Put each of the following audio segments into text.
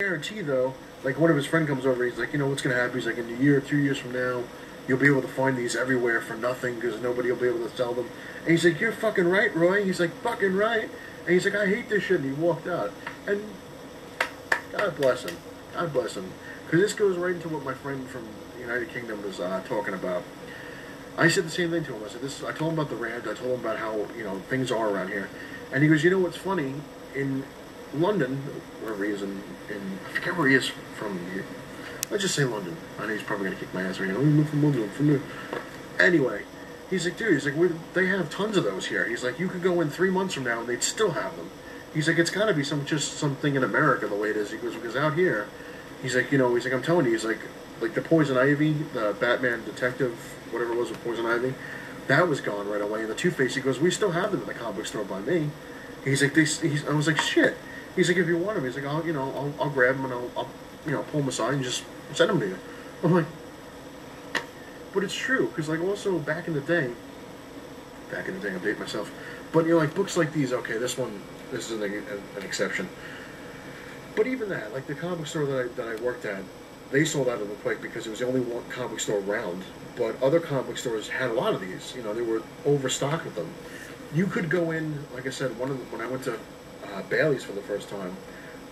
Guarantee though, like one of his friend comes over, he's like, you know what's gonna happen? He's like, in a year, 2 years from now, you'll be able to find these everywhere for nothing because nobody will be able to sell them. And he's like, you're fucking right, Roy. He's like, fucking right. And he's like, I hate this shit. And he walked out. And God bless him. God bless him. Because this goes right into what my friend from the United Kingdom was talking about. I said the same thing to him. I said this. I told him about the rant. I told him about how things are around here, and he goes, you know what's funny? In London, wherever he is I forget where he is from. Let's just say London. I know he's probably gonna kick my ass right now. I'm from London. I'm from there. Anyway, he's like, dude. He's like, they have tons of those here. He's like, you could go in 3 months from now and they'd still have them. He's like, it's got to be just something in America the way it is. He goes, because out here, he's like, he's like, I'm telling you, he's like the Poison Ivy, the Batman detective, whatever it was with Poison Ivy, that was gone right away. And the Two-Face, he goes, we still have them in the comic book store by me. He's like, I was like, shit. He's like, if you want them, he's like, I'll grab them and I'll pull them aside and just send them to you. I'm like, but it's true, because like also back in the day, I'll date myself, but like books like these, okay, this is an exception. But even that, like the comic store that I worked at, they sold out of them quick because it was the only one comic store around. But other comic stores had a lot of these. They were overstocked with them. You could go in, like I said, when I went to Bailey's for the first time,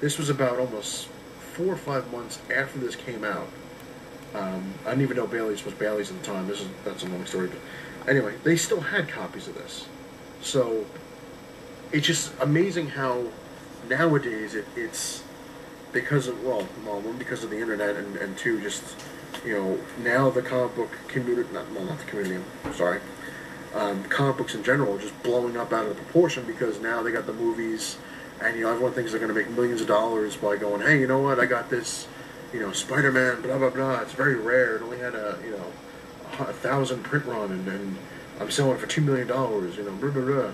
this was about almost 4 or 5 months after this came out. I didn't even know Bailey's was Bailey's at the time. That's a long story, but anyway, they still had copies of this. So it's just amazing how nowadays it's because of one, because of the internet, and two, just now the comic book community, not the community, I'm sorry, comic books in general are just blowing up out of proportion because now they got the movies, and everyone thinks they're going to make millions of dollars by going, hey, you know what, I got this, Spider-Man, blah blah blah. It's very rare. It only had a 1,000 print run, and I'm selling it for $2 million. Blah blah blah.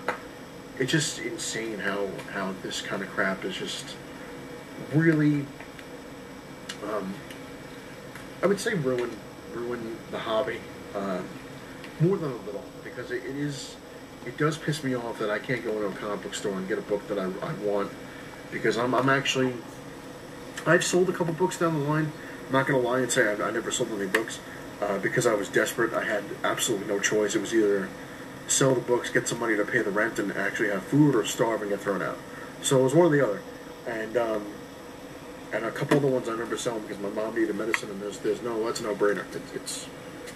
It's just insane how this kind of crap is just really, I would say ruin the hobby more than a little, because it does piss me off that I can't go into a comic book store and get a book that I want, because I've sold a couple books down the line. I'm not going to lie and say I never sold any books because I was desperate. I had absolutely no choice. It was either sell the books, get some money to pay the rent, and actually have food, or starve and get thrown out. So it was one or the other. And a couple of the ones I remember selling because my mom needed medicine, and that's a no-brainer. It's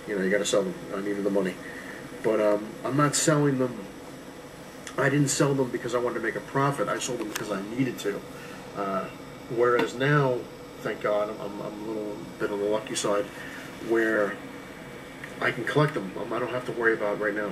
you got to sell them. I needed the money. But I'm not selling them. I didn't sell them because I wanted to make a profit. I sold them because I needed to. Whereas now, thank God, I'm a little bit on the lucky side where I can collect them. I don't have to worry about right now.